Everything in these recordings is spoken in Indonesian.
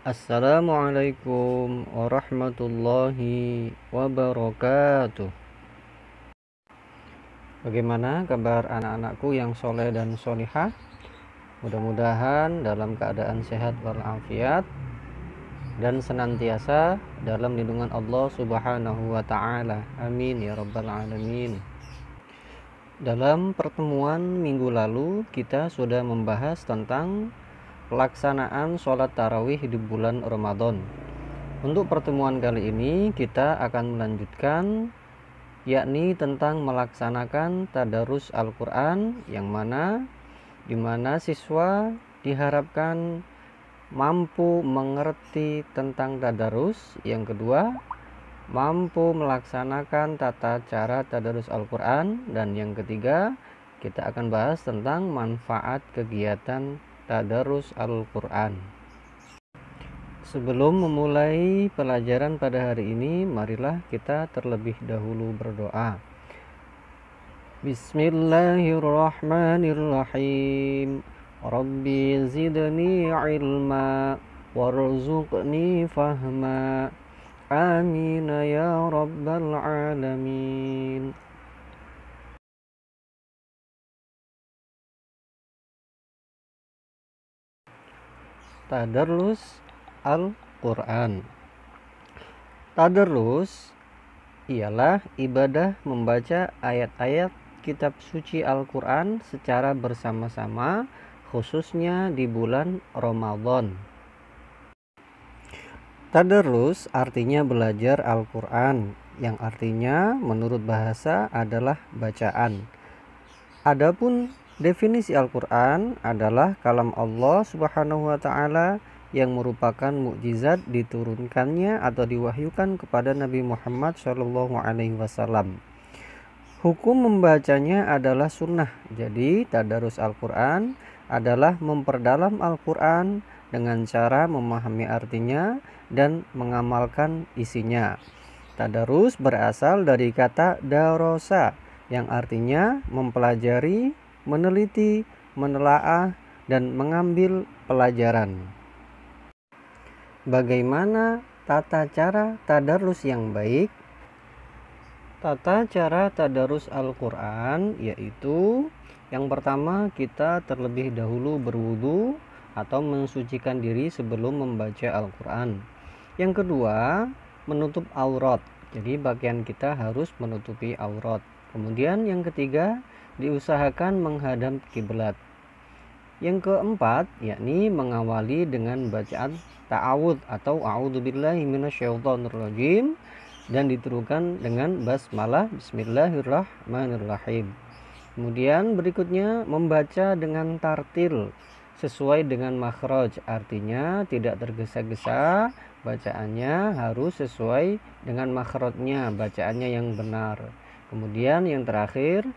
Assalamualaikum warahmatullahi wabarakatuh. Bagaimana kabar anak-anakku yang soleh dan solihah? Mudah-mudahan dalam keadaan sehat walafiat dan senantiasa dalam lindungan Allah Subhanahu wa Ta'ala. Amin ya Rabbal 'Alamin. Dalam pertemuan minggu lalu, kita sudah membahas tentang pelaksanaan sholat tarawih di bulan Ramadan. Untuk pertemuan kali ini kita akan melanjutkan, yakni tentang melaksanakan tadarus Al-Quran, di mana siswa diharapkan mampu mengerti tentang tadarus. Yang kedua, mampu melaksanakan tata cara tadarus Al-Quran. Dan yang ketiga, kita akan bahas tentang manfaat kegiatan tadarus Al-Quran. Sebelum memulai pelajaran pada hari ini, marilah kita terlebih dahulu berdoa. Bismillahirrahmanirrahim. Rabbi zidni ilma warzuqni fahma. Amin ya Rabbal 'Alamin. Tadarus Al-Quran. Tadarus ialah ibadah membaca ayat-ayat kitab suci Al-Quran secara bersama-sama, khususnya di bulan Ramadan. Tadarus artinya belajar Al-Quran, yang artinya menurut bahasa adalah bacaan. Adapun definisi Al-Quran adalah kalam Allah Subhanahu wa Ta'ala yang merupakan mukjizat diturunkannya atau diwahyukan kepada Nabi Muhammad SAW. Hukum membacanya adalah sunnah. Jadi tadarus Al-Quran adalah memperdalam Al-Quran dengan cara memahami artinya dan mengamalkan isinya. Tadarus berasal dari kata darosa, yang artinya mempelajari, meneliti, menelaah, dan mengambil pelajaran. Bagaimana tata cara tadarus yang baik? Tata cara tadarus Al-Quran yaitu yang pertama, kita terlebih dahulu berwudu atau mensucikan diri sebelum membaca Al-Quran. Yang kedua, menutup aurat. Jadi bagian kita harus menutupi aurat. Kemudian yang ketiga, diusahakan menghadap kiblat. Yang keempat, yakni mengawali dengan bacaan ta'awudz atau a'udzubillahi minasyaitonirrajim dan diturukan dengan basmalah bismillahirrahmanirrahim. Kemudian berikutnya membaca dengan tartil sesuai dengan makhraj, artinya tidak tergesa-gesa, bacaannya harus sesuai dengan makhrajnya, bacaannya yang benar. Kemudian yang terakhir,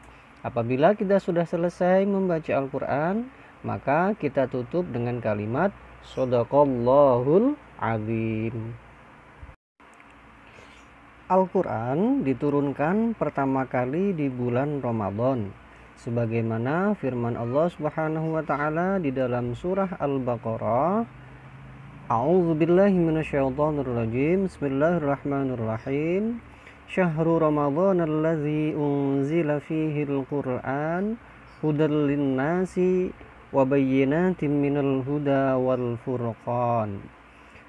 apabila kita sudah selesai membaca Al-Quran, maka kita tutup dengan kalimat Shadaqallahul Azim. Al-Quran diturunkan pertama kali di bulan Ramadan, sebagaimana firman Allah Subhanahu wa Ta'ala di dalam surah Al-Baqarah. A'udzubillahi minasyaitonirrajim. Bismillahirrahmanirrahim. Syahrul Ramadan allazi unzila fihi al-Qur'an hudal linnasi wa bayyinatin minal huda wal furqan.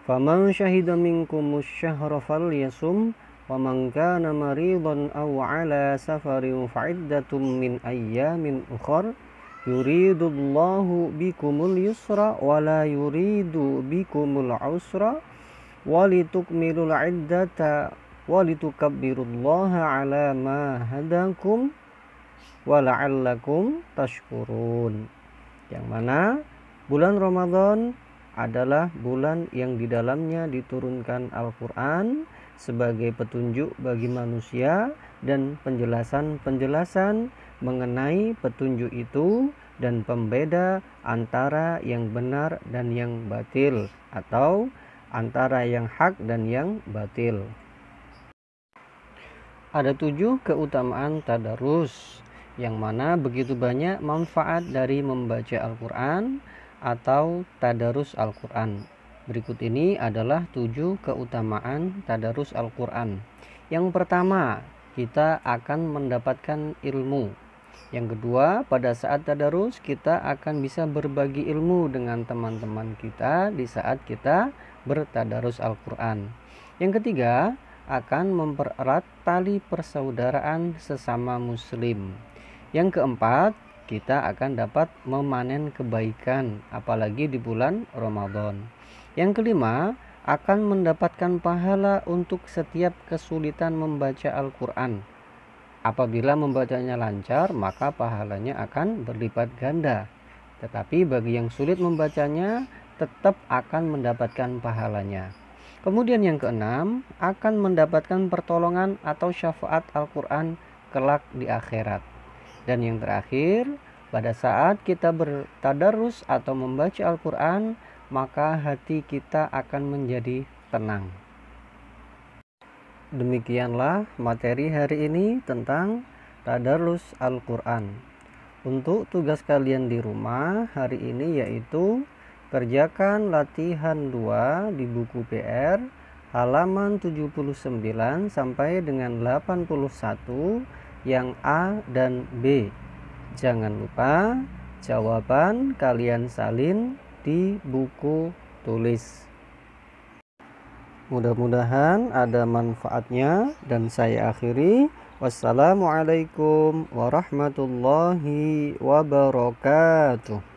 Faman syahida minkumus syahra falyasum wa man kana maridan aw ala safarin fa'iddatun min ayyamin ukhra yuridullahu bikumul yusra wa la yuridu bikumul usra walitukmilul iddata walitukabbirullaha ala ma hadakum wa la'allakum tashkurun. Yang mana bulan Ramadan adalah bulan yang di dalamnya diturunkan Al-Quran sebagai petunjuk bagi manusia dan penjelasan-penjelasan mengenai petunjuk itu dan pembeda antara yang benar dan yang batil, atau antara yang hak dan yang batil. Ada 7 keutamaan tadarus, yang mana begitu banyak manfaat dari membaca Al-Quran atau tadarus Al-Quran. Berikut ini adalah 7 keutamaan tadarus Al-Quran. Yang pertama, kita akan mendapatkan ilmu. Yang kedua, pada saat tadarus kita akan bisa berbagi ilmu dengan teman-teman kita di saat kita bertadarus Al-Quran. Yang ketiga, akan mempererat tali persaudaraan sesama muslim. Yang keempat, kita akan dapat memanen kebaikan apalagi di bulan Ramadan. Yang kelima, akan mendapatkan pahala untuk setiap kesulitan membaca Al-Quran. Apabila membacanya lancar, maka pahalanya akan berlipat ganda. Tetapi bagi yang sulit membacanya, tetap akan mendapatkan pahalanya. Kemudian yang keenam, akan mendapatkan pertolongan atau syafaat Al-Quran kelak di akhirat. Dan yang terakhir, pada saat kita bertadarus atau membaca Al-Quran, maka hati kita akan menjadi tenang. Demikianlah materi hari ini tentang tadarus Al-Quran. Untuk tugas kalian di rumah hari ini yaitu kerjakan latihan 2 di buku PR halaman 79 sampai dengan 81 yang A dan B. Jangan lupa jawaban kalian salin di buku tulis. Mudah-mudahan ada manfaatnya dan saya akhiri. Wassalamualaikum warahmatullahi wabarakatuh.